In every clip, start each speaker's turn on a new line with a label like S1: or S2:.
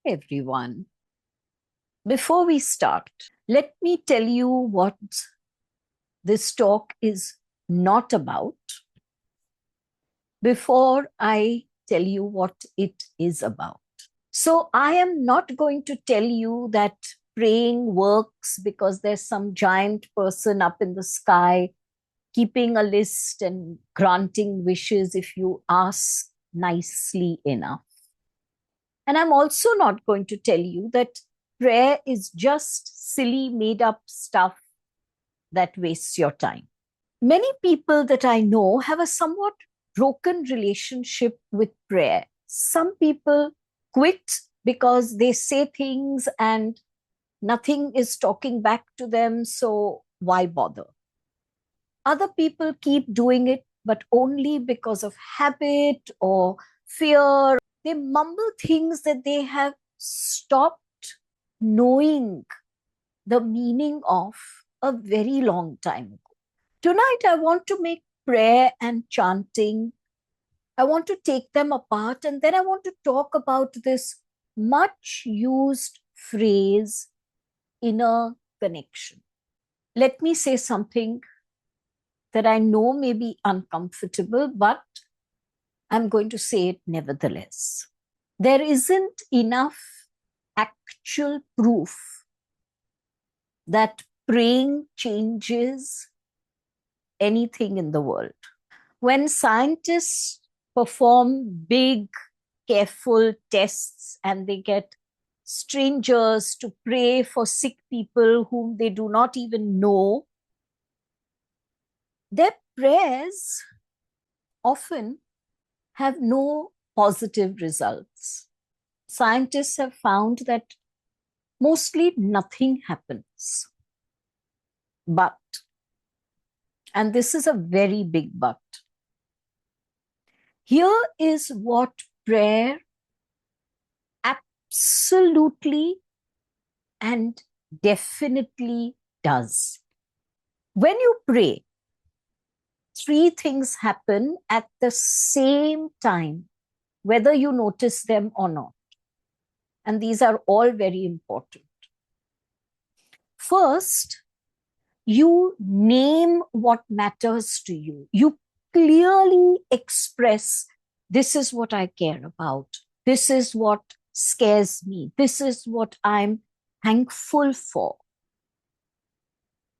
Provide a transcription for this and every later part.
S1: Everyone. Before we start, let me tell you what this talk is not about before I tell you what it is about. So, I am not going to tell you that praying works because there's some giant person up in the sky keeping a list and granting wishes if you ask nicely enough. And I'm also not going to tell you that prayer is just silly, made up stuff that wastes your time. Many people that I know have a somewhat broken relationship with prayer. Some people quit because they say things and nothing is talking back to them, so why bother? Other people keep doing it, but only because of habit or fear. They mumble things that they have stopped knowing the meaning of a very long time ago. Tonight, I want to make prayer and chanting, I want to take them apart, and then I want to talk about this much used phrase, inner connection. Let me say something that I know may be uncomfortable, but I'm going to say it nevertheless. There isn't enough actual proof that praying changes anything in the world. When scientists perform big, careful tests and they get strangers to pray for sick people whom they do not even know, their prayers often have no positive results. Scientists have found that mostly nothing happens. But, and this is a very big but, here is what prayer absolutely and definitely does. When you pray, three things happen at the same time, whether you notice them or not. And these are all very important. First, you name what matters to you. You clearly express, this is what I care about. This is what scares me. This is what I'm thankful for.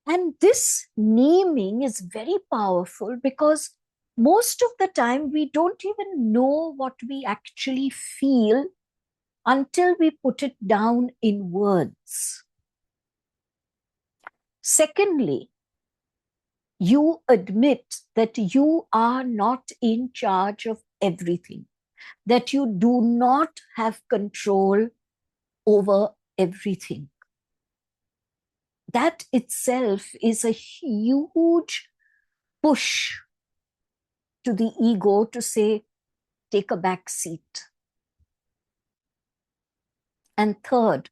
S1: And this naming is very powerful because most of the time we don't even know what we actually feel until we put it down in words. Secondly, you admit that you are not in charge of everything, that you do not have control over everything. That itself is a huge push to the ego to say, take a back seat. And third,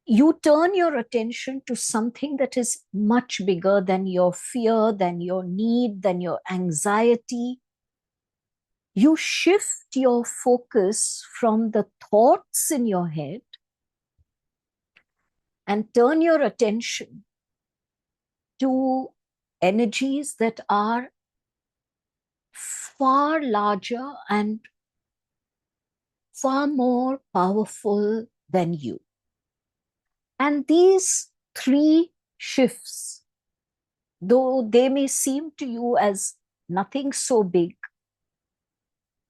S1: you turn your attention to something that is much bigger than your fear, than your need, than your anxiety. You shift your focus from the thoughts in your head and turn your attention to energies that are far larger and far more powerful than you. And these three shifts, though they may seem to you as nothing so big,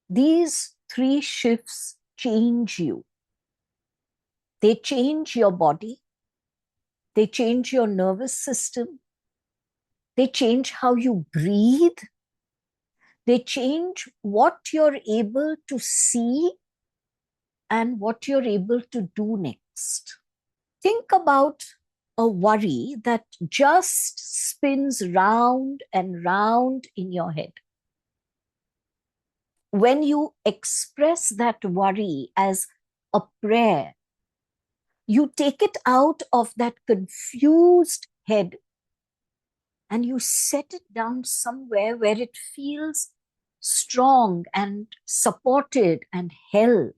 S1: these three shifts change you. They change your body, they change your nervous system, they change how you breathe, they change what you're able to see and what you're able to do next. Think about a worry that just spins round and round in your head. When you express that worry as a prayer, you take it out of that confused head and you set it down somewhere where it feels strong and supported and held.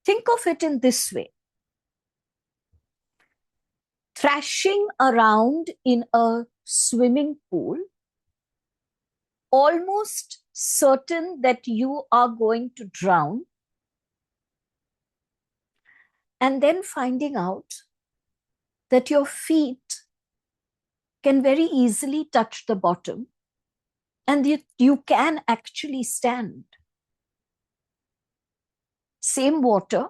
S1: Think of it in this way. Thrashing around in a swimming pool, almost certain that you are going to drown, and then finding out that your feet can very easily touch the bottom and you can actually stand. Same water,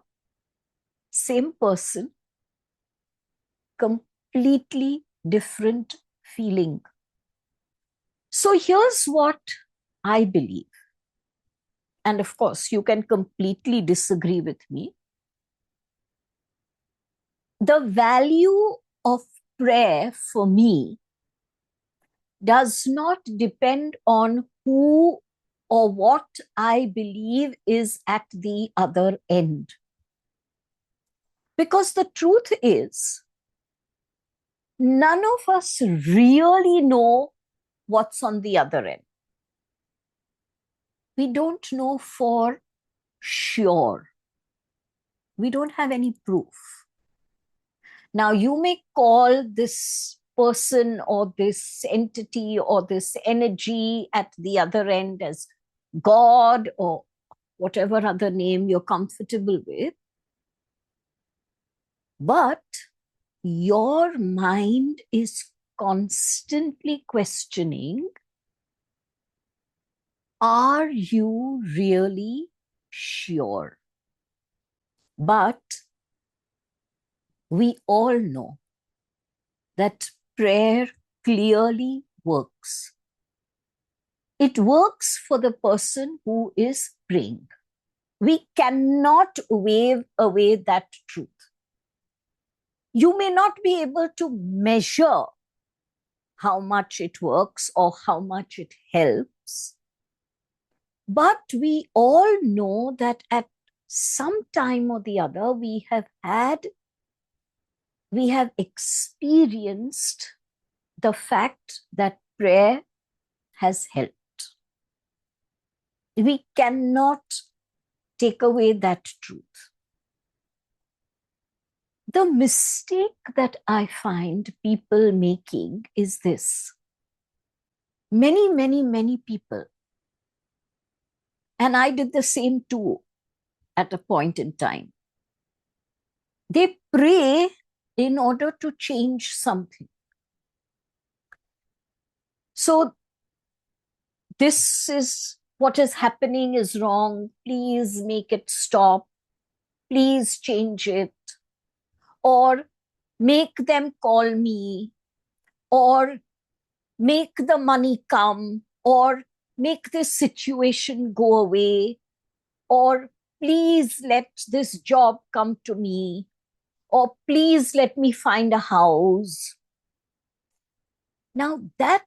S1: same person, completely different feeling. So here's what I believe. And of course, you can completely disagree with me. The value of prayer for me does not depend on who or what I believe is at the other end. Because the truth is, none of us really know what's on the other end. We don't know for sure. We don't have any proof. Now, you may call this person or this entity or this energy at the other end as God or whatever other name you're comfortable with. But your mind is constantly questioning, are you really sure? But we all know that prayer clearly works. It works for the person who is praying. We cannot wave away that truth. You may not be able to measure how much it works or how much it helps, but we all know that at some time or the other, we have experienced the fact that prayer has helped. We cannot take away that truth. The mistake that I find people making is this. Many people, and I did the same too at a point in time, they pray in order to change something. So this is what is happening is wrong. Please make it stop. Please change it. Or make them call me. Or make the money come. Or make this situation go away. Or please let this job come to me. Or please let me find a house. Now that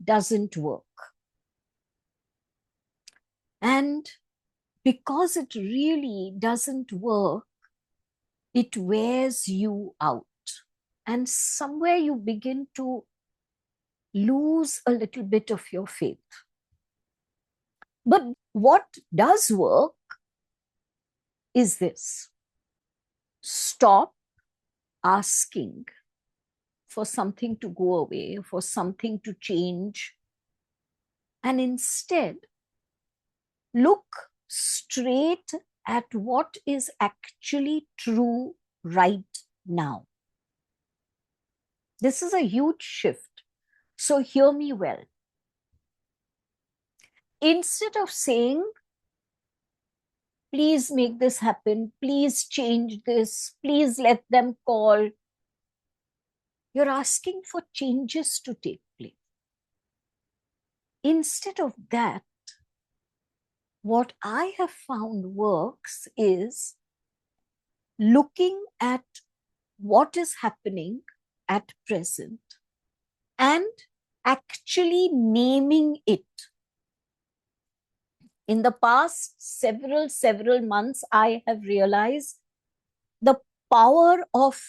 S1: doesn't work. And because it really doesn't work, it wears you out. And somewhere you begin to lose a little bit of your faith. But what does work is this. Stop asking for something to go away, for something to change, and instead look straight at what is actually true right now. This is a huge shift. So hear me well. Instead of saying, please make this happen, please change this, please let them call, you're asking for changes to take place. Instead of that, what I have found works is looking at what is happening at present and actually naming it. In the past several months, I have realized the power of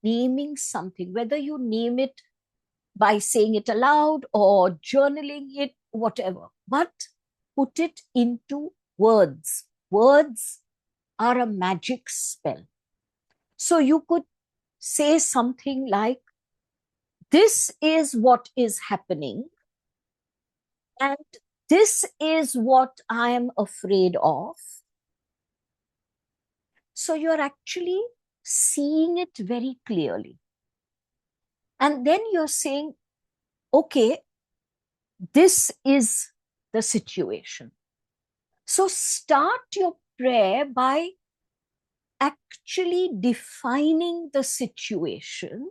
S1: naming something, whether you name it by saying it aloud or journaling it, whatever, but put it into words. Words are a magic spell. So you could say something like, this is what is happening, and this is what I am afraid of. So you're actually seeing it very clearly. And then you're saying, okay, this is the situation. So start your prayer by actually defining the situation.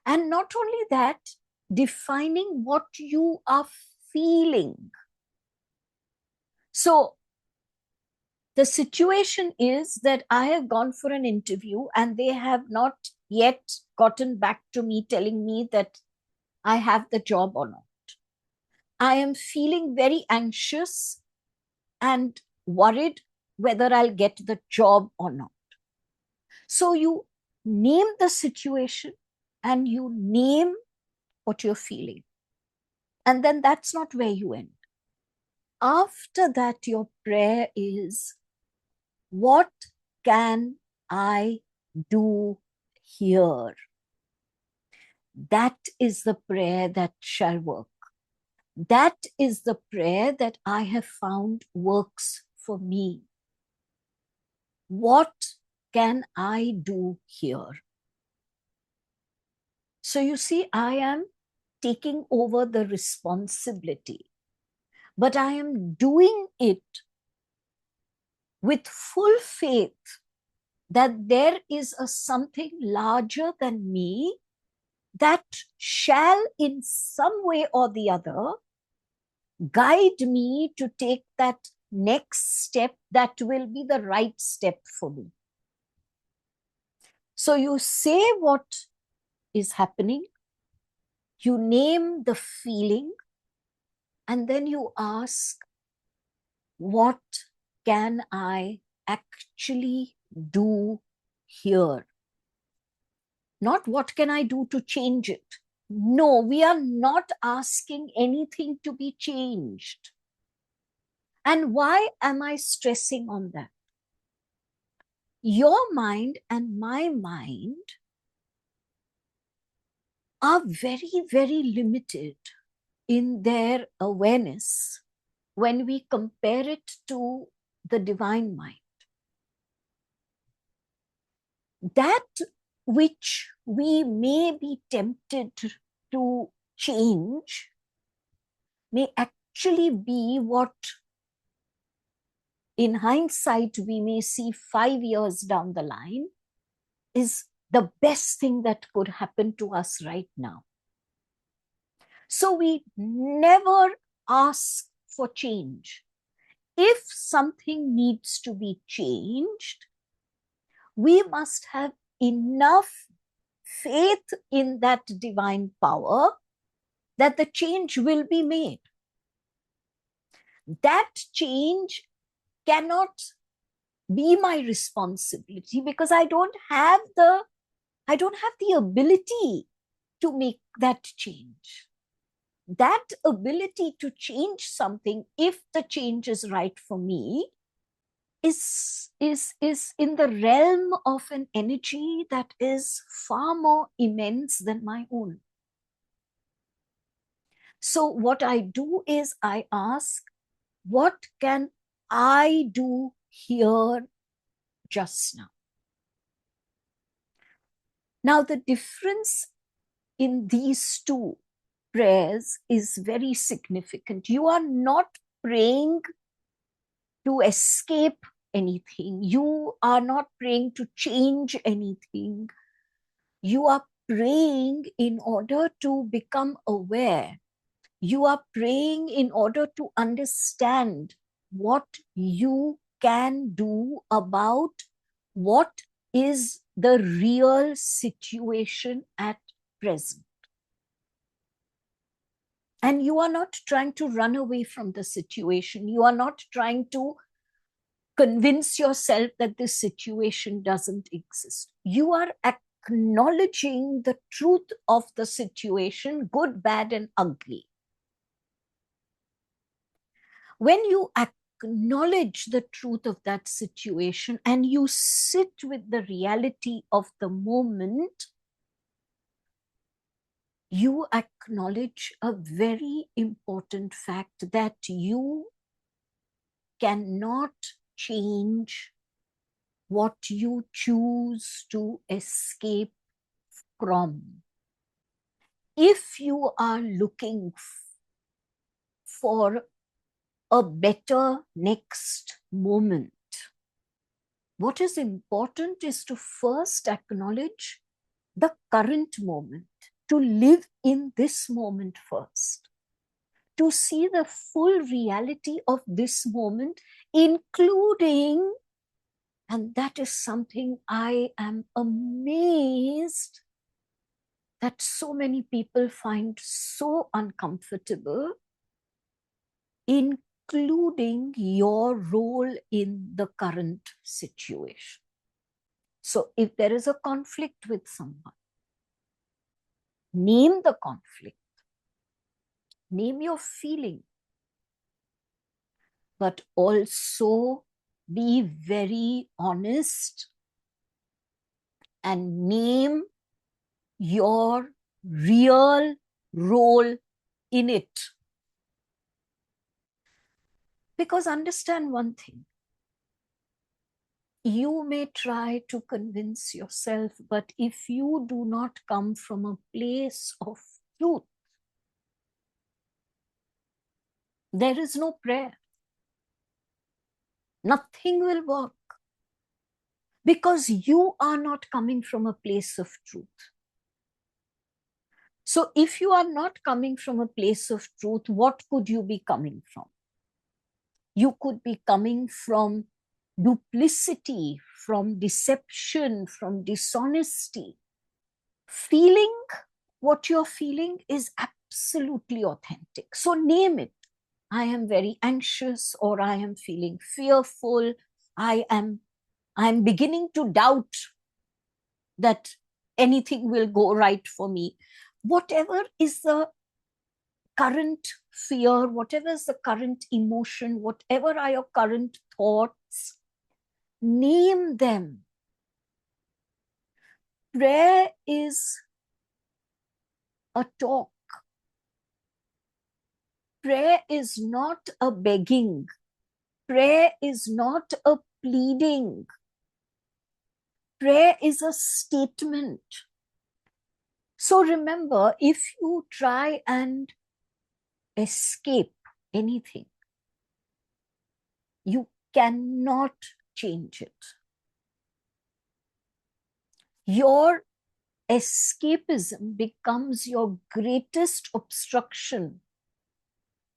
S1: And not only that, defining what you are feeling. So the situation is that I have gone for an interview and they have not yet gotten back to me telling me that I have the job or not. I am feeling very anxious and worried whether I'll get the job or not. So you name the situation and you name what you're feeling. And then that's not where you end. After that, your prayer is, what can I do here? That is the prayer that shall work. That is the prayer that I have found works for me. What can I do here? So you see, I am taking over the responsibility, but I am doing it with full faith that there is a something larger than me that shall in some way or the other guide me to take that next step that will be the right step for me. So you say what is happening, you name the feeling, and then you ask, what can I actually do here? Not what can I do to change it. No, we are not asking anything to be changed. And why am I stressing on that? Your mind and my mind are very, very limited in their awareness when we compare it to the divine mind. That which we may be tempted to change may actually be what, in hindsight, we may see 5 years down the line is the best thing that could happen to us right now. So we never ask for change. If something needs to be changed, we must have enough faith in that divine power that the change will be made. That change cannot be my responsibility because I don't have the ability to make that change. That ability to change something, if the change is right for me, is in the realm of an energy that is far more immense than my own. So what I do is I ask, what can I do here just now? Now, the difference in these two prayers is very significant. You are not praying to escape anything. You are not praying to change anything. You are praying in order to become aware. You are praying in order to understand what you can do about what is the real situation at present. And you are not trying to run away from the situation. You are not trying to convince yourself that this situation doesn't exist. You are acknowledging the truth of the situation, good, bad, and ugly. When you acknowledge the truth of that situation and you sit with the reality of the moment, you acknowledge a very important fact that you cannot change what you choose to escape from. If you are looking for a better next moment, what is important is to first acknowledge the current moment, to live in this moment first, to see the full reality of this moment, including, and that is something I am amazed that so many people find so uncomfortable, including your role in the current situation. So if there is a conflict with someone, name the conflict, name your feeling, but also be very honest and name your real role in it. Because understand one thing, you may try to convince yourself, but if you do not come from a place of truth, there is no prayer. Nothing will work. Because you are not coming from a place of truth. So if you are not coming from a place of truth, what could you be coming from? You could be coming from duplicity, from deception, from dishonesty. Feeling what you're feeling is absolutely authentic. So name it. I am very anxious, or I am feeling fearful. I'm beginning to doubt that anything will go right for me. Whatever is the current fear, whatever is the current emotion, whatever are your current thoughts, name them. Prayer is a talk. Prayer is not a begging. Prayer is not a pleading. Prayer is a statement. So remember, if you try and escape anything, you cannot change it. Your escapism becomes your greatest obstruction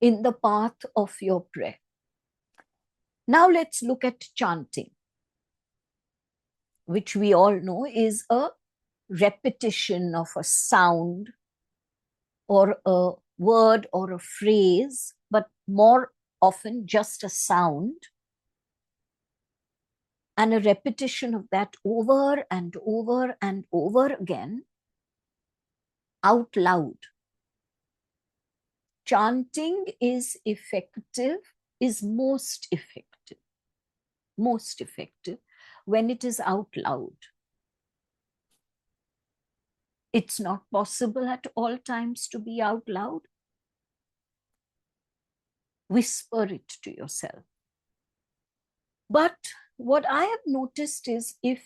S1: in the path of your prayer. Now let's look at chanting, which we all know is a repetition of a sound or a word or a phrase, but more often just a sound, and a repetition of that over and over and over again out loud. Chanting is effective, is most effective when it is out loud. It's not possible at all times to be out loud. Whisper it to yourself. But what I have noticed is, if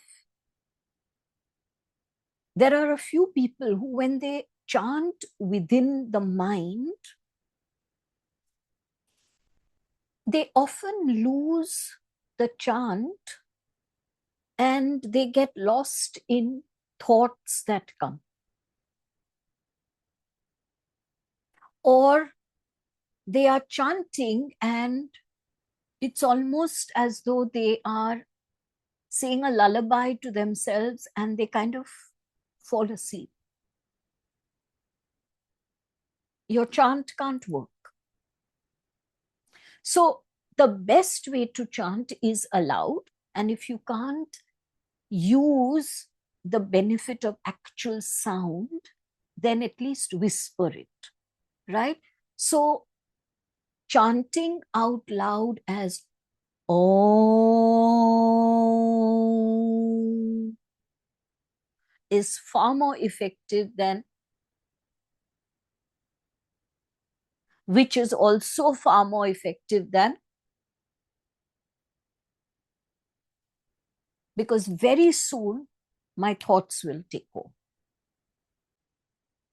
S1: there are a few people who, when they chant within the mind, they often lose the chant and they get lost in thoughts that come. Or they are chanting and it's almost as though they are saying a lullaby to themselves and they kind of fall asleep. Your chant can't work. So the best way to chant is aloud. And if you can't use the benefit of actual sound, then at least whisper it, right? So chanting out loud as Om is far more effective than, which is also far more effective than, because very soon my thoughts will take over.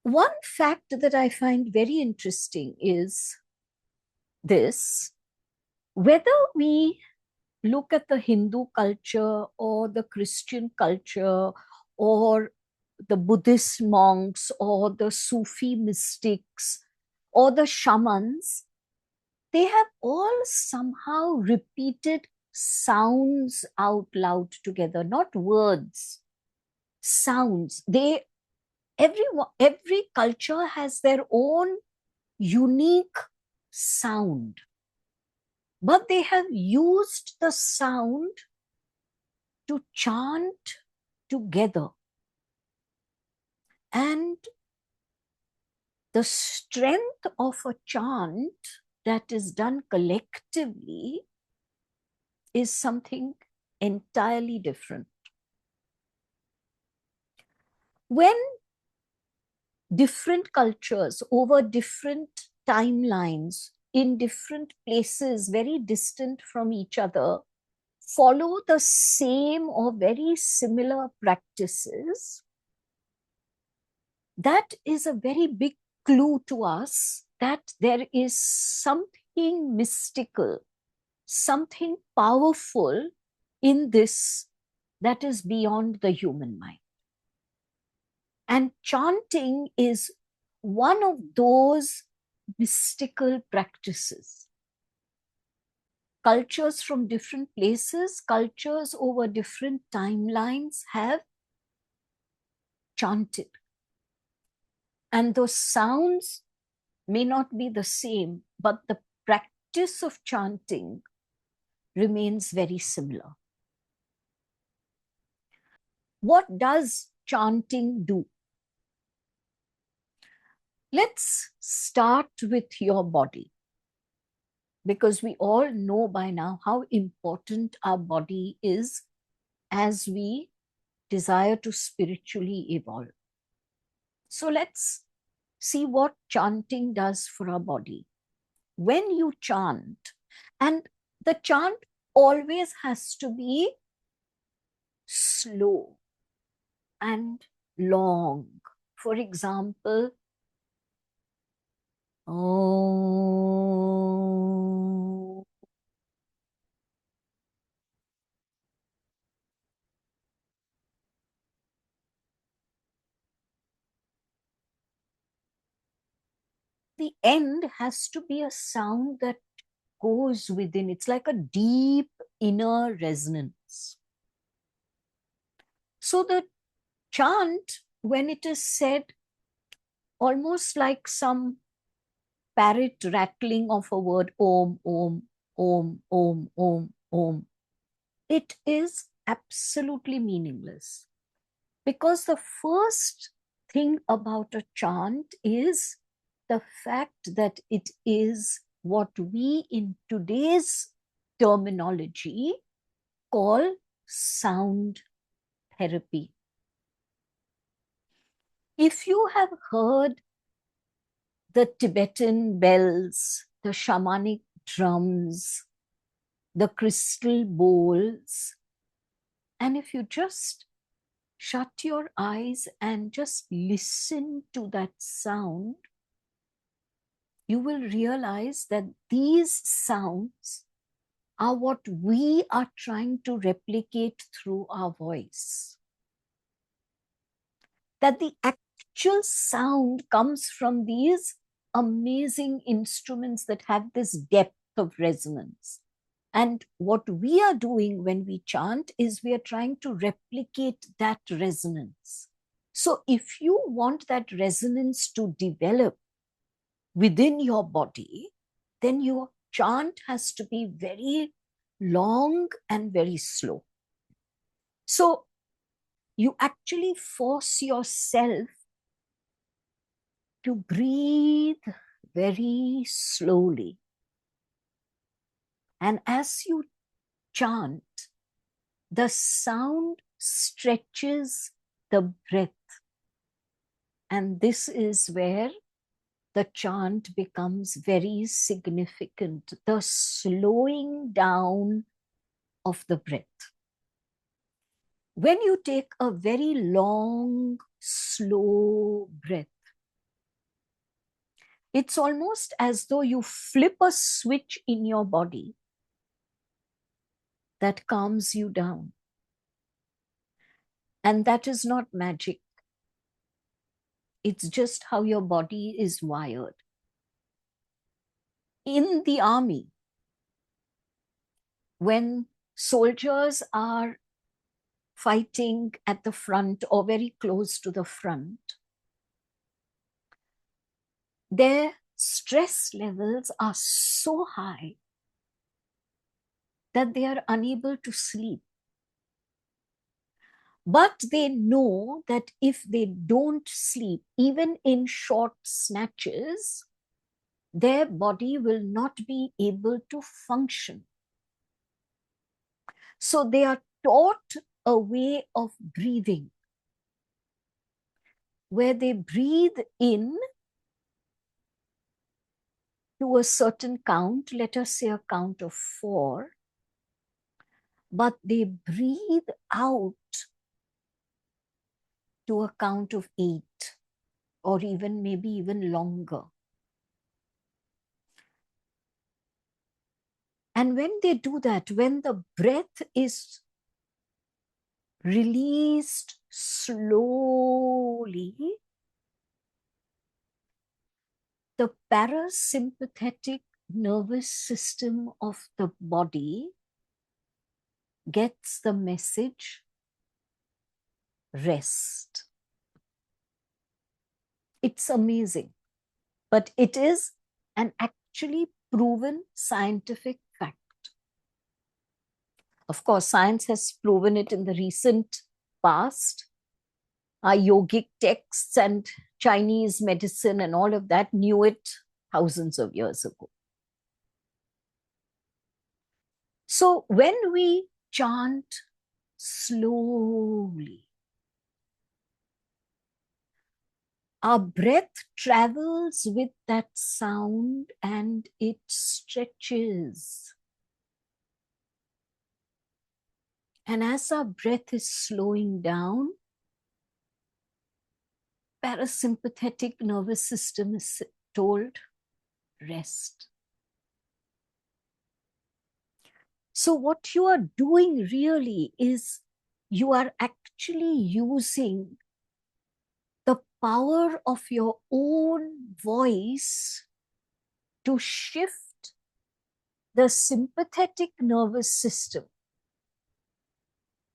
S1: One fact that I find very interesting is this: whether we look at the Hindu culture or the Christian culture or the Buddhist monks or the Sufi mystics or the shamans, they have all somehow repeated sounds out loud together, not words, sounds. Every culture has their own unique sound, but they have used the sound to chant together. And the strength of a chant that is done collectively is something entirely different. When different cultures over different timelines in different places, very distant from each other, follow the same or very similar practices, that is a very big clue to us that there is something mystical, something powerful in this that is beyond the human mind. And chanting is one of those mystical practices. Cultures from different places, cultures over different timelines have chanted. And those sounds may not be the same, but the practice of chanting remains very similar. What does chanting do? Let's start with your body, because we all know by now how important our body is as we desire to spiritually evolve. So let's see what chanting does for our body. When you chant, and the chant always has to be slow and long. For example, oh, the end has to be a sound that goes within. It's like a deep inner resonance. So the chant, when it is said almost like some parrot rattling of a word, om, om, om, om, om, om, it is absolutely meaningless. Because the first thing about a chant is the fact that it is what we in today's terminology call sound therapy. If you have heard the Tibetan bells, the shamanic drums, the crystal bowls, and if you just shut your eyes and just listen to that sound, you will realize that these sounds are what we are trying to replicate through our voice. That the actual sound comes from these amazing instruments that have this depth of resonance. And what we are doing when we chant is we are trying to replicate that resonance. So if you want that resonance to develop within your body, then your chant has to be very long and very slow. So you actually force yourself to breathe very slowly. And as you chant, the sound stretches the breath. And this is where the chant becomes very significant, the slowing down of the breath. When you take a very long, slow breath, it's almost as though you flip a switch in your body that calms you down. And that is not magic. It's just how your body is wired. In the army, when soldiers are fighting at the front or very close to the front, their stress levels are so high that they are unable to sleep. But they know that if they don't sleep, even in short snatches, their body will not be able to function. So they are taught a way of breathing where they breathe in to a certain count, let us say a count of 4, but they breathe out to a count of 8 or even maybe even longer. And when they do that, when the breath is released slowly, the parasympathetic nervous system of the body gets the message, rest. It's amazing, but it is an actually proven scientific fact. Of course, science has proven it in the recent past. Our yogic texts and Chinese medicine and all of that knew it thousands of years ago. So when we chant slowly, our breath travels with that sound and it stretches. And as our breath is slowing down, parasympathetic nervous system is told, rest. So what you are doing really is you are actually using the power of your own voice to shift the sympathetic nervous system,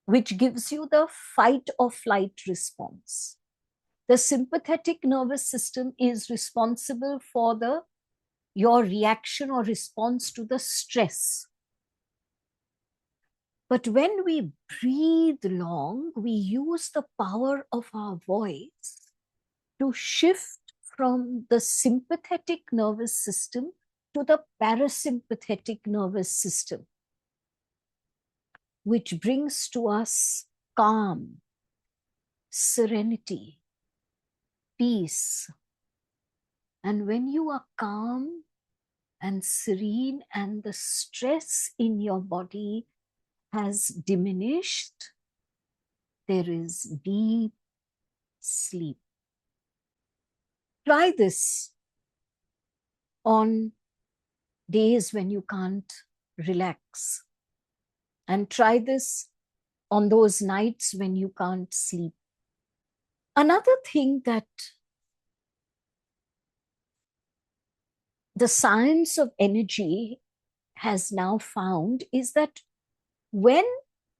S1: which gives you the fight or flight response. The sympathetic nervous system is responsible for your reaction or response to the stress. But when we breathe long, we use the power of our voice to shift from the sympathetic nervous system to the parasympathetic nervous system, which brings to us calm, serenity, peace. And when you are calm and serene and the stress in your body has diminished, there is deep sleep. Try this on days when you can't relax. And try this on those nights when you can't sleep. Another thing that the science of energy has now found is that when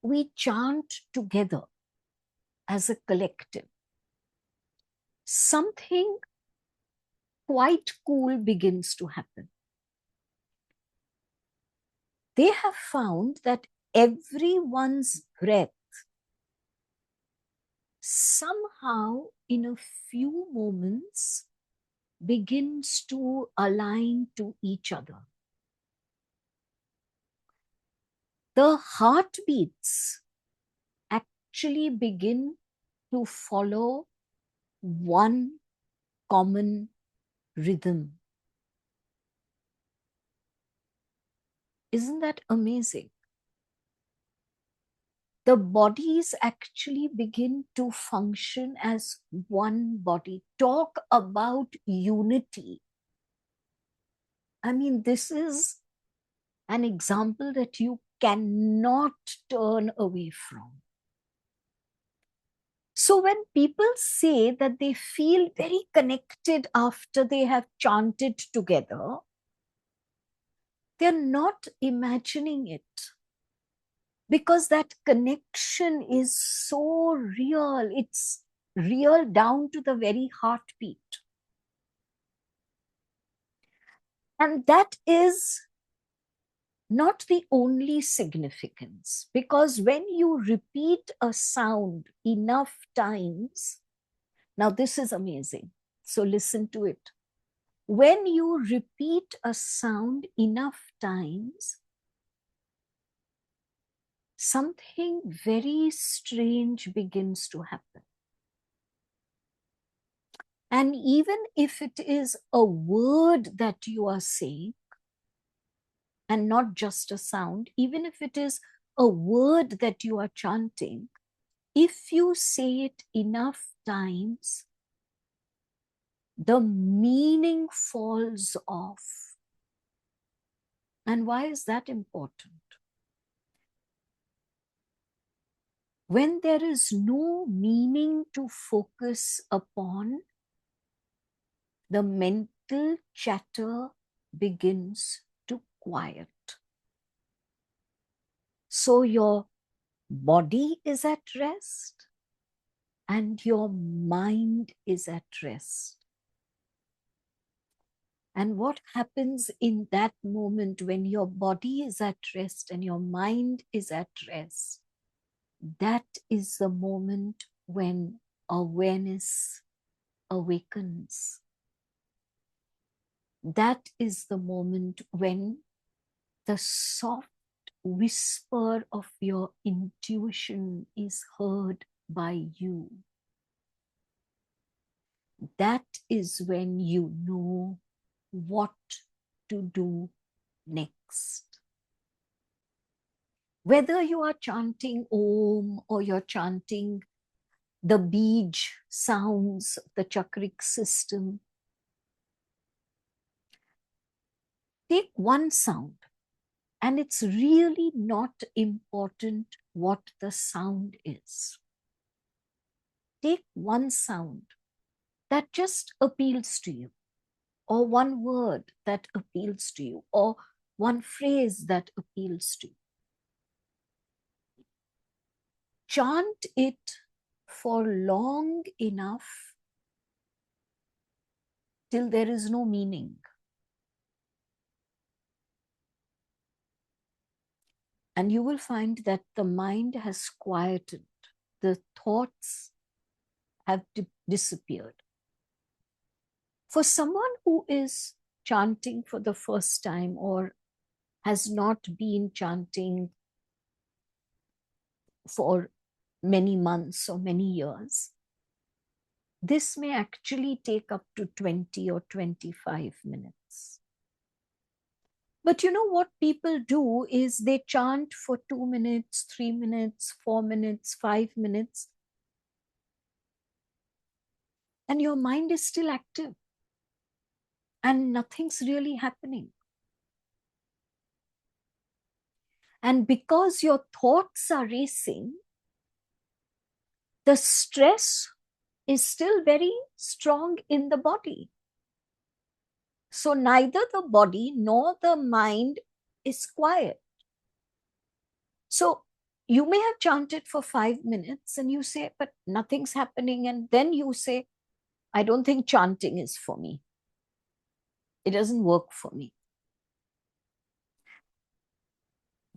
S1: we chant together as a collective, something quite cool begins to happen. They have found that everyone's breath somehow in a few moments begins to align to each other. the heartbeats actually begin to follow one common rhythm. Isn't that amazing? The bodies actually begin to function as one body. Talk about unity. I mean, this is an example that you cannot turn away from. So when people say that they feel very connected after they have chanted together, they're not imagining it, because that connection is so real. It's real down to the very heartbeat. And that is not the only significance, because when you repeat a sound enough times, now this is amazing. So listen to it. When you repeat a sound enough times, something very strange begins to happen. And even if it is a word that you are saying, and not just a sound, even if it is a word that you are chanting, if you say it enough times, the meaning falls off. And why is that important? When there is no meaning to focus upon, the mental chatter begins to quiet. So your body is at rest and your mind is at rest. And what happens in that moment when your body is at rest and your mind is at rest? That is the moment when awareness awakens. That is the moment when the soft whisper of your intuition is heard by you. That is when you know what to do next. Whether you are chanting Om or you're chanting the Bij sounds of the chakric system, take one sound, and it's really not important what the sound is. Take one sound that just appeals to you, or one word that appeals to you, or one phrase that appeals to you. Chant it for long enough till there is no meaning. And you will find that the mind has quieted, the thoughts have disappeared. For someone who is chanting for the first time or has not been chanting for many months or many years, this may actually take up to 20 or 25 minutes. But you know what people do is they chant for 2 minutes, 3 minutes, 4 minutes, 5 minutes, and your mind is still active and nothing's really happening. And because your thoughts are racing, the stress is still very strong in the body. So neither the body nor the mind is quiet. So you may have chanted for 5 minutes and you say, but nothing's happening. And then you say, I don't think chanting is for me. It doesn't work for me.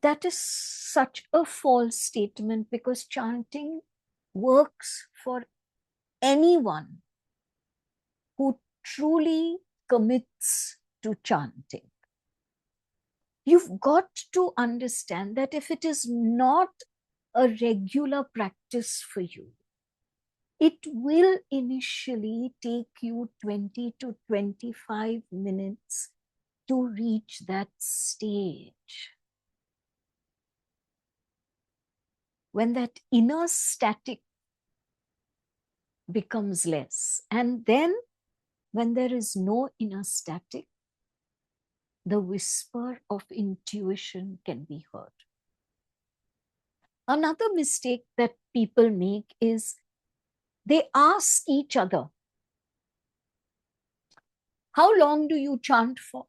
S1: That is such a false statement, because chanting works for anyone who truly commits to chanting. You've got to understand that if it is not a regular practice for you, it will initially take you 20 to 25 minutes to reach that stage. When that inner static becomes less. And then when there is no inner static, the whisper of intuition can be heard. Another mistake that people make is they ask each other, how long do you chant for?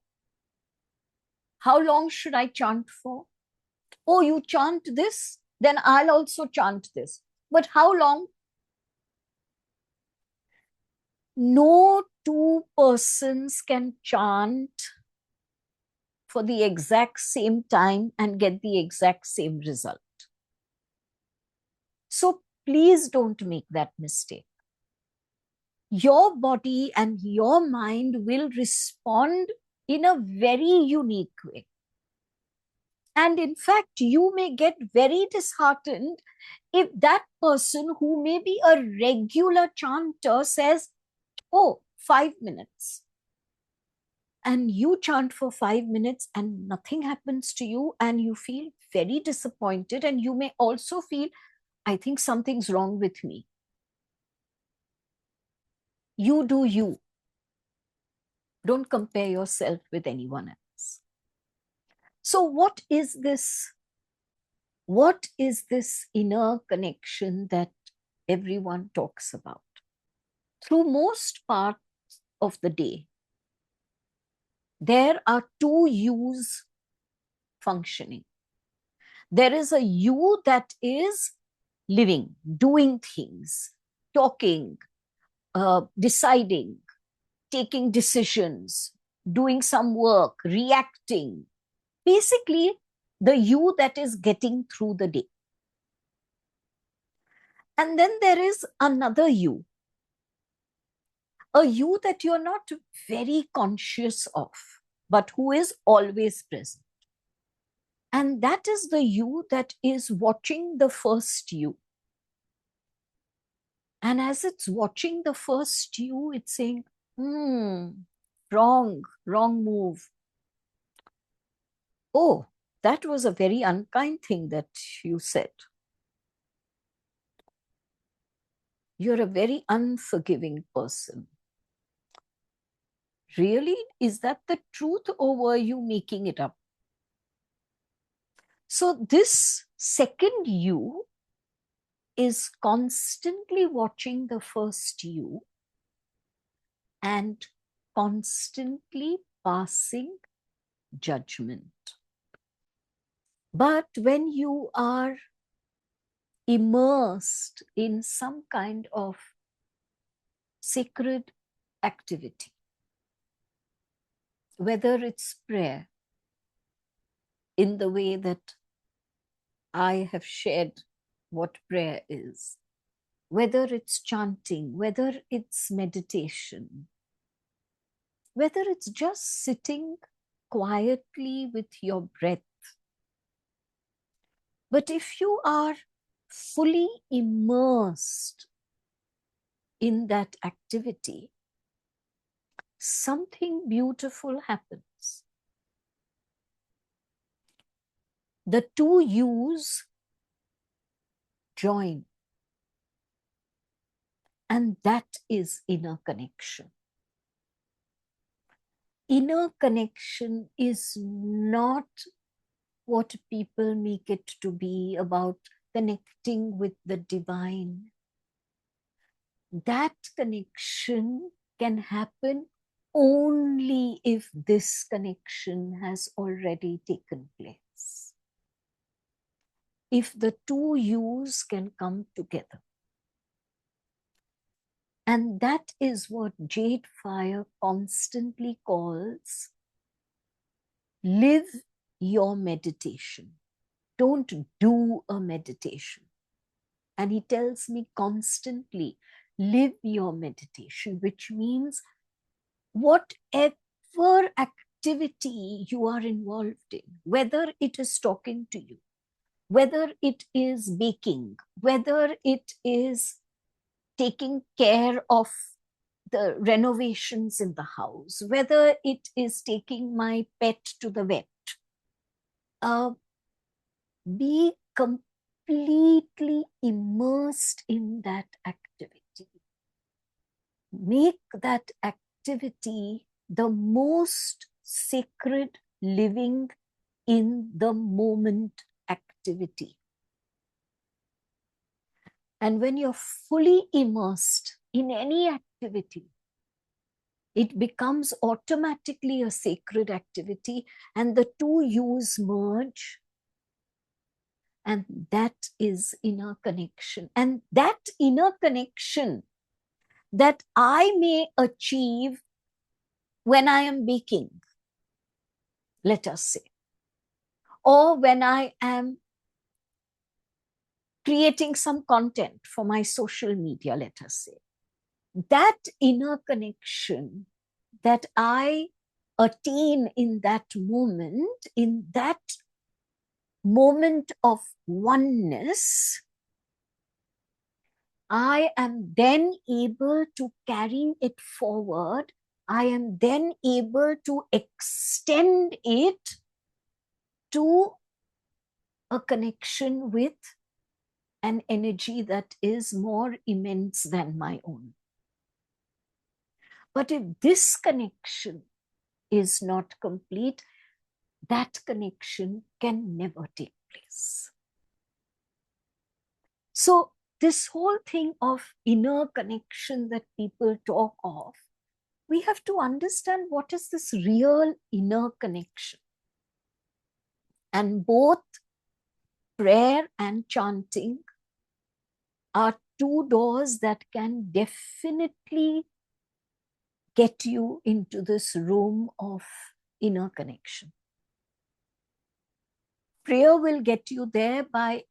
S1: How long should I chant for? Oh, you chant this? Then I'll also chant this. But how long? No two persons can chant for the exact same time and get the exact same result. So please don't make that mistake. Your body and your mind will respond in a very unique way. And in fact, you may get very disheartened if that person who may be a regular chanter says, oh, 5 minutes. And you chant for 5 minutes and nothing happens to you and you feel very disappointed, and you may also feel, I think something's wrong with me. You do you. Don't compare yourself with anyone else. So what is this? What is this inner connection that everyone talks about? Through most parts of the day, there are two yous functioning. There is a you that is living, doing things, talking, deciding, taking decisions, doing some work, reacting. Basically, the you that is getting through the day. And then there is another you, a you that you're not very conscious of, but who is always present. And that is the you that is watching the first you. And as it's watching the first you, it's saying, wrong move. Oh, that was a very unkind thing that you said. You're a very unforgiving person. Really? Is that the truth, or were you making it up? So this second you is constantly watching the first you and constantly passing judgment. But when you are immersed in some kind of sacred activity, whether it's prayer, in the way that I have shared what prayer is, whether it's chanting, whether it's meditation, whether it's just sitting quietly with your breath. But if you are fully immersed in that activity, something beautiful happens. The two yous join. And that is inner connection. Inner connection is not what people make it to be about connecting with the divine. That connection can happen only if this connection has already taken place. If the two yous can come together. And that is what JadeFire constantly calls live your meditation. Don't do a meditation. And he tells me constantly, live your meditation, which means whatever activity you are involved in, whether it is talking to you, whether it is baking, whether it is taking care of the renovations in the house, whether it is taking my pet to the vet, be completely immersed in that activity. Make that activity the most sacred living in the moment activity. And when you're fully immersed in any activity, it becomes automatically a sacred activity, and the two U's merge. And that is inner connection. And that inner connection that I may achieve when I am baking, let us say, or when I am creating some content for my social media, let us say, that inner connection that I attain in that moment of oneness, I am then able to carry it forward. I am then able to extend it to a connection with an energy that is more immense than my own. But if this connection is not complete, that connection can never take place. So this whole thing of inner connection that people talk of, we have to understand what is this real inner connection. And both prayer and chanting are two doors that can definitely get you into this room of inner connection. Prayer will get you there by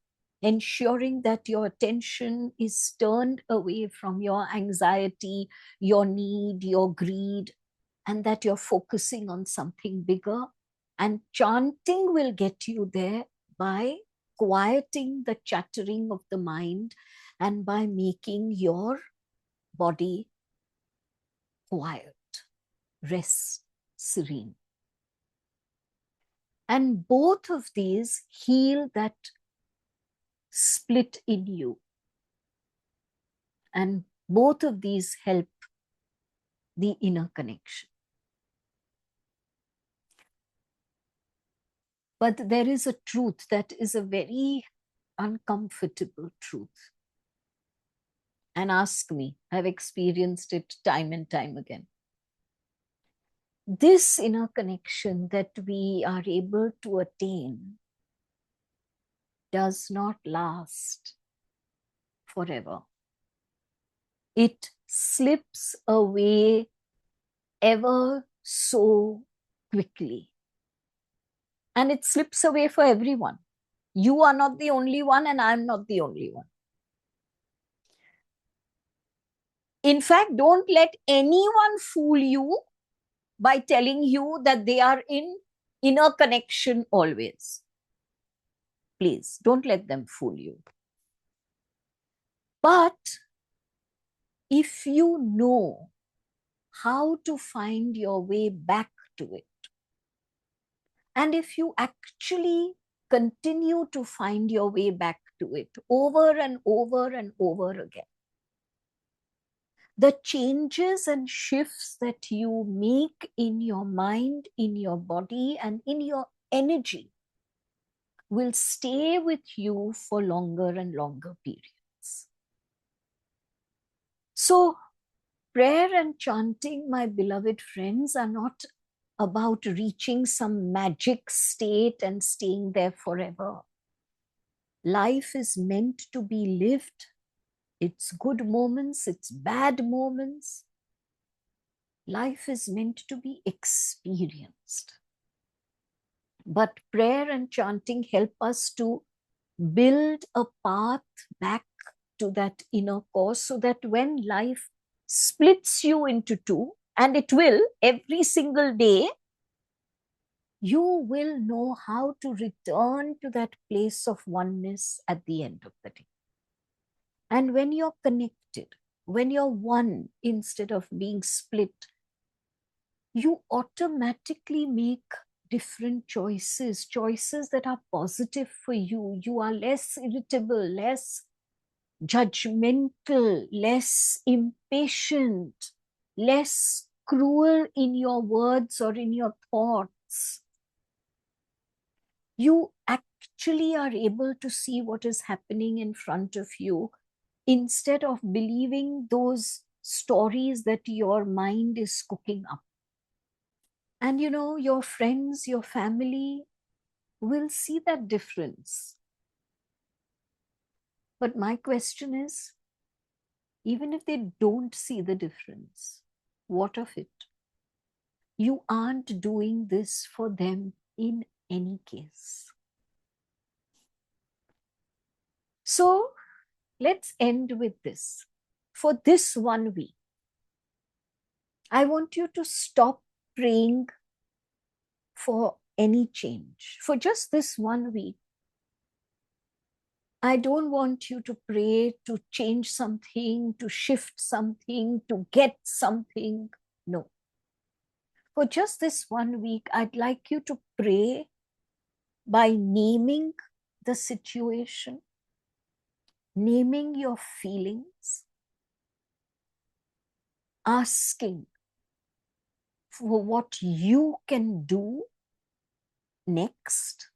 S1: ensuring that your attention is turned away from your anxiety, your need, your greed, and that you're focusing on something bigger. And chanting will get you there by quieting the chattering of the mind and by making your body quiet, rest, serene. And both of these heal that split in you. And both of these help the inner connection. But there is a truth that is a very uncomfortable truth. And ask me, I've experienced it time and time again. This inner connection that we are able to attain does not last forever. It slips away ever so quickly. And it slips away for everyone. You are not the only one, and I'm not the only one. In fact, don't let anyone fool you by telling you that they are in inner connection always. Please, don't let them fool you. But if you know how to find your way back to it, and if you actually continue to find your way back to it over and over and over again, the changes and shifts that you make in your mind, in your body, and in your energy will stay with you for longer and longer periods. So, prayer and chanting, my beloved friends, are not about reaching some magic state and staying there forever. Life is meant to be lived. It's good moments, it's bad moments. Life is meant to be experienced. But prayer and chanting help us to build a path back to that inner core, so that when life splits you into two, and it will every single day, you will know how to return to that place of oneness at the end of the day. And when you're connected, when you're one instead of being split, you automatically make different choices, choices that are positive for you. You are less irritable, less judgmental, less impatient, less cruel in your words or in your thoughts. You actually are able to see what is happening in front of you instead of believing those stories that your mind is cooking up. And you know, your friends, your family will see that difference. But my question is, even if they don't see the difference, what of it? You aren't doing this for them in any case. So let's end with this. For this 1 week, I want you to stop praying for any change. For just this 1 week, I don't want you to pray to change something, to shift something, to get something. No. For just this 1 week, I'd like you to pray by naming the situation, naming your feelings, asking for what you can do next,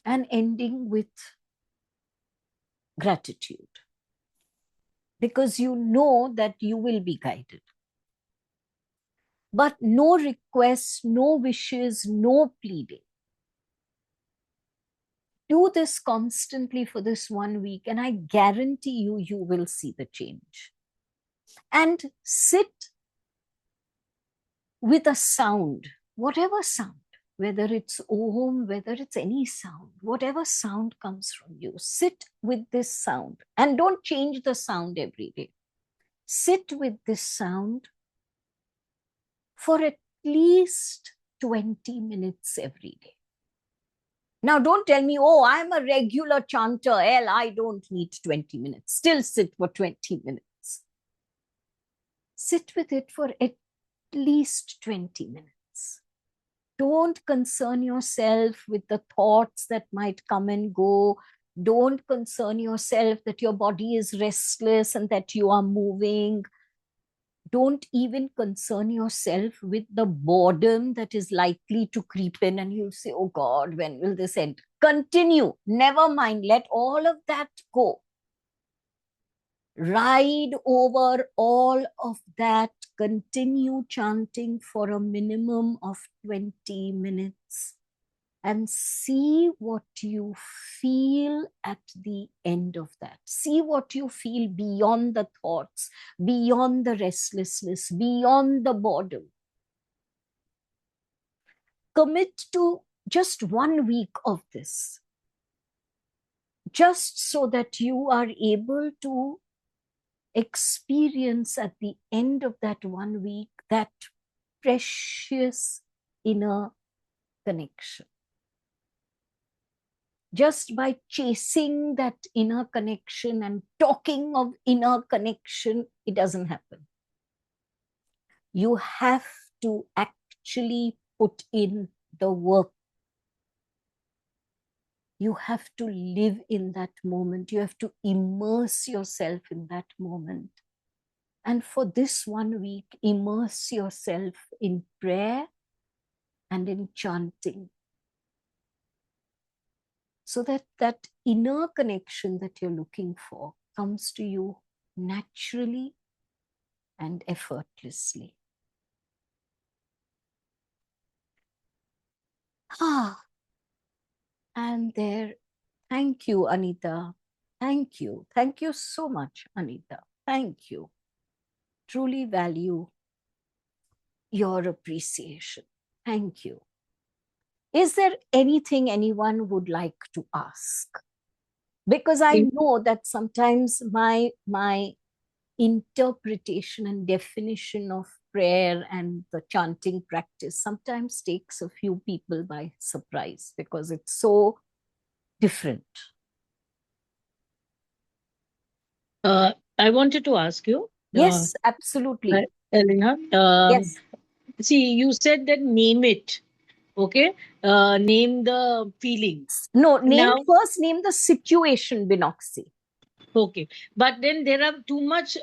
S1: and ending with gratitude. Because you know that you will be guided. But no requests, no wishes, no pleading. Do this constantly for this 1 week, and I guarantee you, you will see the change. And sit with a sound, whatever sound, whether it's Om, whether it's any sound, whatever sound comes from you, sit with this sound and don't change the sound every day. Sit with this sound for at least 20 minutes every day. Now, don't tell me, oh, I'm a regular chanter, I don't need 20 minutes. Still sit for 20 minutes. Sit with it for at least 20 minutes. Don't concern yourself with the thoughts that might come and go. Don't concern yourself that your body is restless and that you are moving. Don't even concern yourself with the boredom that is likely to creep in and you'll say, oh God, when will this end? Continue. Never mind. Let all of that go. Ride over all of that. Continue chanting for a minimum of 20 minutes and see what you feel at the end of that. See what you feel beyond the thoughts, beyond the restlessness, beyond the boredom. Commit to just 1 week of this, just so that you are able to experience at the end of that 1 week that precious inner connection. Just by chasing that inner connection and talking of inner connection, it doesn't happen. You have to actually put in the work. You have to live in that moment. You have to immerse yourself in that moment. And for this 1 week, immerse yourself in prayer and in chanting, so that that inner connection that you're looking for comes to you naturally and effortlessly. And there, thank you, Anita. Thank you. Thank you so much, Anita. Thank you. Truly value your appreciation. Thank you. Is there anything anyone would like to ask? Because I know that sometimes my interpretation and definition of prayer and the chanting practice sometimes takes a few people by surprise because it's so different.
S2: I wanted to ask you.
S1: Yes, absolutely.
S2: Ellaeenah,
S1: Yes.
S2: see, you said that name it. Okay. Name the feelings.
S1: No,
S2: Now,
S1: name the situation, Binoxi.
S2: okay. But then there are too much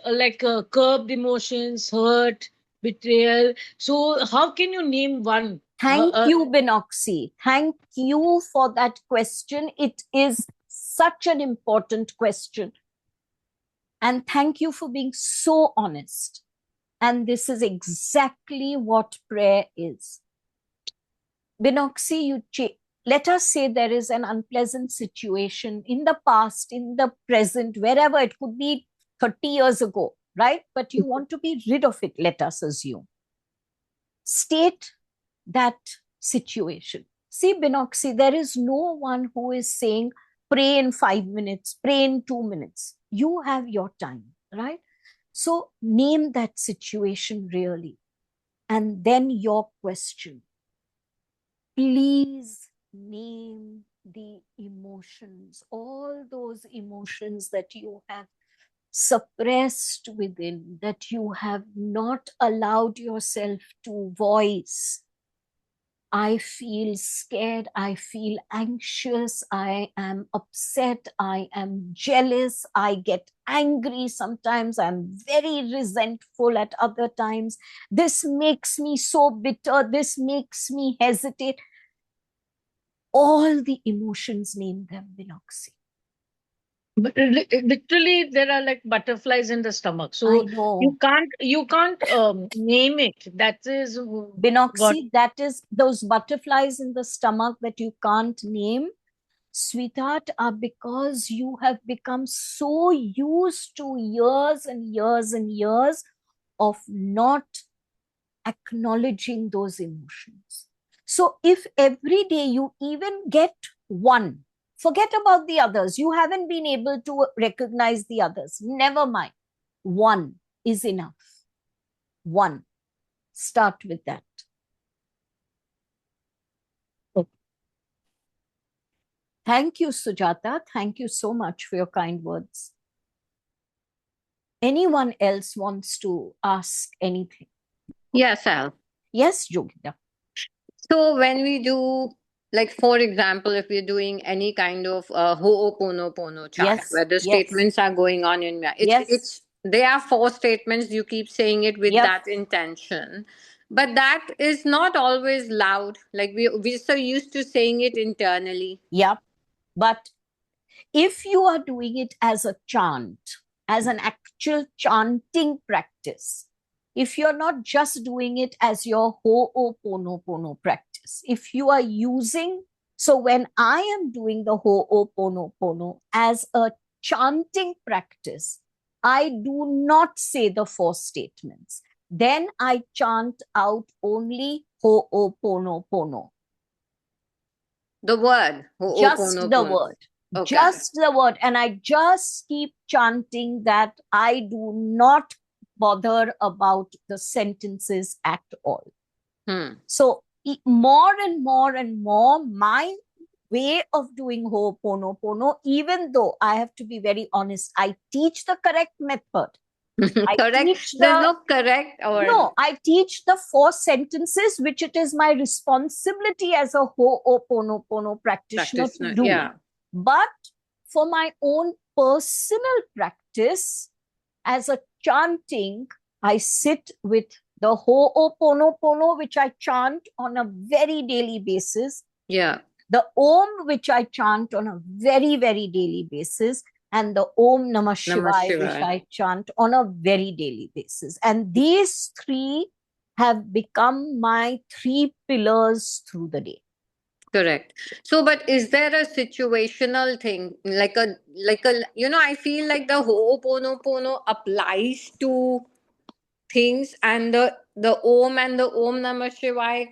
S2: curbed emotions, hurt, betrayal. So how can you name one?
S1: Thank you, Binoxi. Thank you for that question. It is such an important question. And thank you for being so honest. And this is exactly what prayer is. Binoxi, let us say there is an unpleasant situation in the past, in the present, wherever it could be 30 years ago, right? But you want to be rid of it, let us assume. State that situation. See, Binoxi, there is no one who is saying, pray in 5 minutes, pray in 2 minutes. You have your time, right? So name that situation really. And then your question. Please name the emotions, all those emotions that you have suppressed within, that you have not allowed yourself to voice. I feel scared, I feel anxious, I am upset, I am jealous, I get angry sometimes, I'm very resentful at other times. This makes me so bitter, this makes me hesitate. All the emotions, name them, Binoxi.
S2: But literally, there are like butterflies in the stomach. So
S1: I know.
S2: you can't name it. That is what.
S1: Binoxi, that is those butterflies in the stomach that you can't name, sweetheart, are because you have become so used to years and years and years of not acknowledging those emotions. So if every day you even get one, forget about the others, you haven't been able to recognize the others, never mind. One is enough. One. Start with that.
S2: Okay.
S1: Thank you, Sujata. Thank you so much for your kind words. Anyone else wants to ask anything?
S3: Yes, Al.
S1: Yes, Yogita.
S3: So when we do, like for example, if we're doing any kind of Ho'oponopono chant,
S1: Yes,
S3: where the
S1: yes,
S3: statements are going on in
S1: yes.
S3: it's there are four statements. You keep saying it with
S1: Yep.
S3: that intention, but that is not always loud. Like we're so used to saying it internally.
S1: Yep. But if you are doing it as a chant, as an actual chanting practice, if you're not just doing it as your Ho'oponopono practice, if you are using, so when I am doing the Ho'oponopono as a chanting practice, I do not say the four statements. Then I chant out only Ho'oponopono.
S3: The word
S1: Just the
S3: Ho'oponopono.
S1: word.
S3: Okay.
S1: Just the word. And I just keep chanting that. I do not bother about the sentences at all. So more and more and more, my way of doing Ho'oponopono, even though I have to be very honest, I teach the correct method.
S3: Correct. There's no correct or
S1: no, I teach the four sentences, which it is my responsibility as a Ho'oponopono practitioner to do.
S3: Yeah.
S1: But for my own personal practice, as a chanting, I sit with the Ho'oponopono, which I chant on a very daily basis.
S3: Yeah.
S1: The Om, which I chant on a very, very daily basis, and the Om Namah Shivaya, which I chant on a very daily basis. And these three have become my three pillars through the day.
S3: Correct. So, but is there a situational thing, like a, I feel like the Ho'oponopono applies to things, and the Om and the Om Namah Shivaya,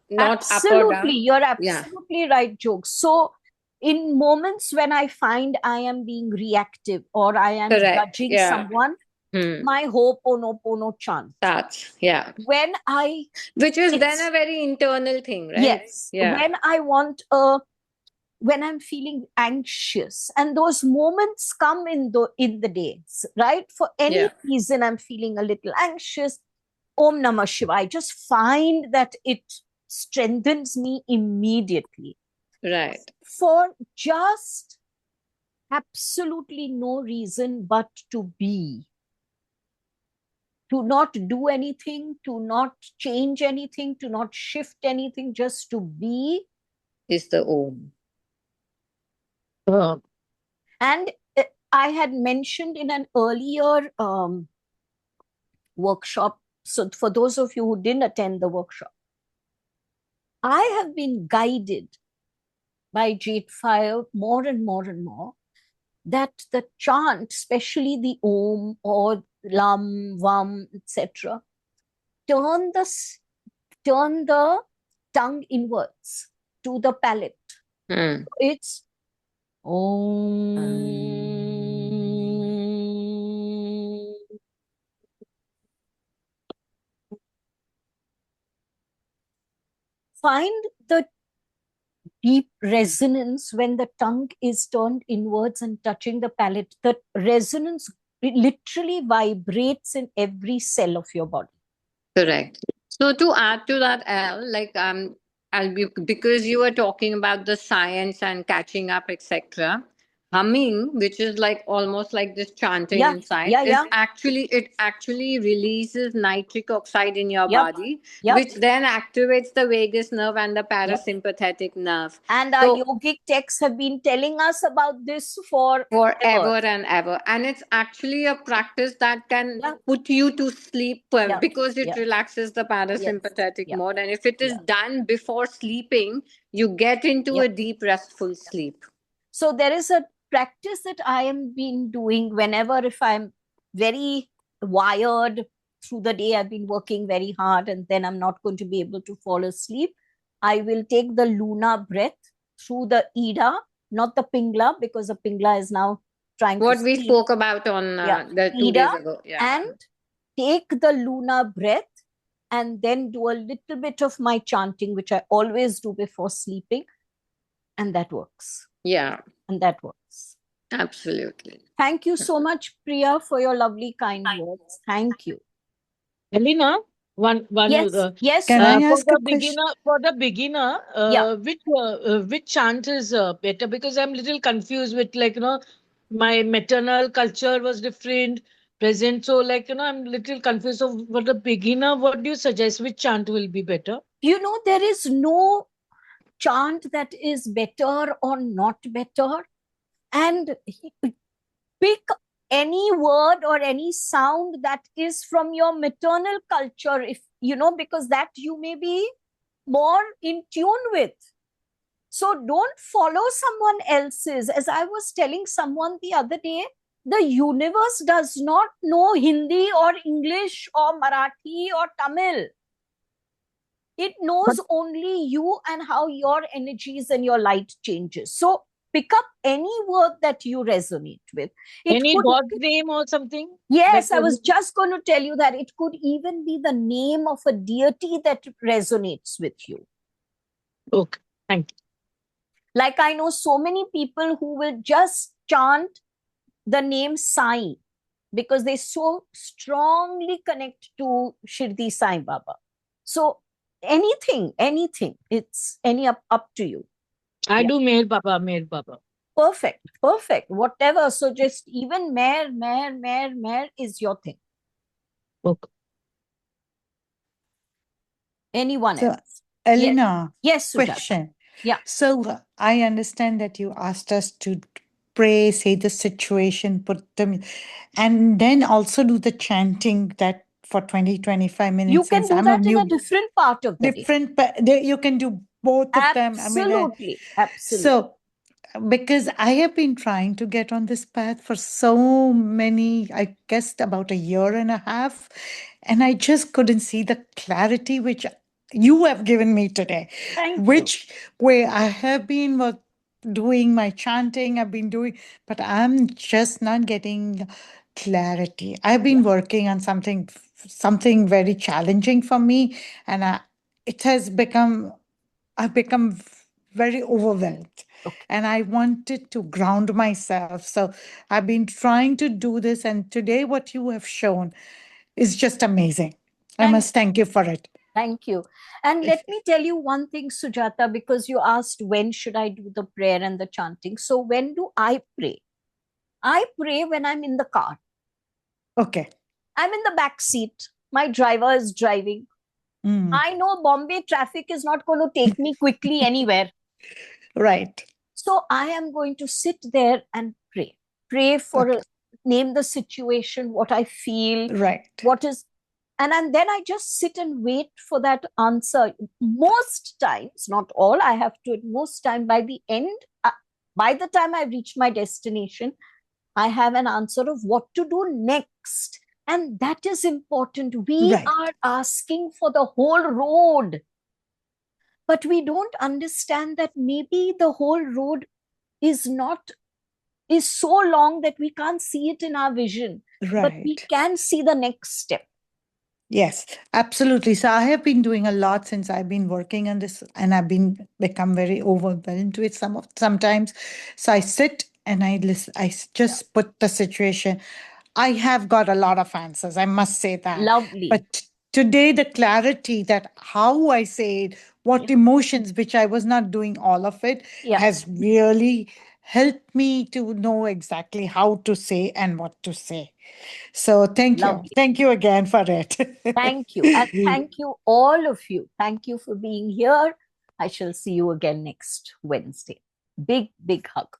S3: not
S1: absolutely,
S3: up or down.
S1: You're absolutely right, Jokes. So, in moments when I find I am being reactive or I am judging someone, my Ho'oponopono chant.
S3: That's, yeah.
S1: When I,
S3: Which is then
S1: it's-
S3: a very internal thing, right?
S1: yes,
S3: Yeah.
S1: when I want when I'm feeling anxious, and those moments come in the days, right? For any
S3: Yeah.
S1: reason, I'm feeling a little anxious. Om Namah Shivaya. I just find that it strengthens me immediately.
S3: Right.
S1: For just absolutely no reason but to be. To not do anything, to not change anything, to not shift anything, just to be.
S3: Is the Om.
S1: And I had mentioned in an earlier workshop, so for those of you who didn't attend the workshop, I have been guided by JadeFire more and more and more that the chant, especially the Om or Lam, Vam, etc., turn the tongue inwards to the palate. It's Om. Find the deep resonance when the tongue is turned inwards and touching the palate. The resonance literally vibrates in every cell of your body.
S3: Correct. So to add to that, like I'll be, because you were talking about the science and catching up, etc. Humming, which is like almost like this chanting
S1: Yeah,
S3: inside,
S1: yeah,
S3: is
S1: yeah.
S3: actually, it actually releases nitric oxide in your
S1: Yep,
S3: body,
S1: yep.
S3: which then activates the vagus nerve and the parasympathetic nerve.
S1: And our yogic texts have been telling us about this
S3: forever and ever, and it's actually a practice that can put you to sleep because it relaxes the parasympathetic mode, and if it is done before sleeping, you get into a deep restful sleep.
S1: So there is a practice that I am been doing whenever, if I'm very wired through the day, I've been working very hard and then I'm not going to be able to fall asleep, I will take the Luna breath through the Ida, not the Pingla, because the Pingla is now trying
S3: what
S1: to
S3: we spoke about on the 2 days ago.
S1: And take the Luna breath and then do a little bit of my chanting, which I always do before sleeping, and that works. And that works.
S3: Absolutely.
S1: Thank you so much, Priya, for your lovely, kind words. Thank you.
S2: Ellaeenah,
S1: yes.
S4: Can I ask
S2: for
S4: a question?
S2: the beginner, which chant is better? Because I'm a little confused with, like, my maternal culture was different, present. So, like, I'm a little confused. So for the beginner, what do you suggest? Which chant will be better?
S1: There is no chant that is better or not better. And pick any word or any sound that is from your maternal culture, if because that you may be more in tune with. So don't follow someone else's. As I was telling someone the other day, the universe does not know Hindi or English or Marathi or Tamil. It knows only you and how your energies and your light changes. So pick up any word that you resonate with.
S2: Any God's name or something?
S1: Yes, I was just going to tell you that it could even be the name of a deity that resonates with you.
S2: Okay, thank you.
S1: Like I know so many people who will just chant the name Sai because they so strongly connect to Shirdi Sai Baba. So anything, it's up to you.
S2: I do Meher Baba.
S1: Perfect. Whatever. So just even Meher is your thing.
S2: Okay.
S1: Anyone else?
S4: Ellaeenah,
S1: yes,
S4: question.
S1: Yeah.
S4: So I understand that you asked us to pray, say the situation, put them, and then also do the chanting that for 20-25 minutes.
S1: You can do that in a different part of the
S4: day. You can do both of them.
S1: Absolutely.
S4: So, because I have been trying to get on this path for so many, I guess about a year and a half, and I just couldn't see the clarity which you have given me today. Where I have been doing my chanting, I've been doing, but I'm just not getting clarity. I've been working on something very challenging for me, and it has become I've become very overwhelmed.
S1: Okay.
S4: And I wanted to ground myself. So I've been trying to do this. And today, what you have shown is just amazing. I must thank you for it.
S1: Thank you. And let me tell you one thing, Sujata, because you asked when should I do the prayer and the chanting. So when do I pray? I pray when I'm in the car.
S4: Okay.
S1: I'm in the back seat. My driver is driving. I know Bombay traffic is not going to take me quickly anywhere.
S4: Right.
S1: So I am going to sit there and pray. Pray for, name the situation, what I feel,
S4: right.
S1: What is, and then I just sit and wait for that answer. Most times, not all, I have to, most time by the end, by the time I reach my destination, I have an answer of what to do next. And that is important. We are asking for the whole road. But we don't understand that maybe the whole road is so long that we can't see it in our vision.
S4: Right.
S1: But we can see the next step.
S4: Yes, absolutely. So I have been doing a lot since I've been working on this, and I've become very overwhelmed with sometimes. So I sit and I listen. Just put the situation. I have got a lot of answers. I must say that.
S1: Lovely.
S4: But today, the clarity that how I say it, what emotions, which I was not doing all of it, has really helped me to know exactly how to say and what to say. So thank you. Thank you again for it.
S1: Thank you. And thank you, all of you. Thank you for being here. I shall see you again next Wednesday. Big, big hug.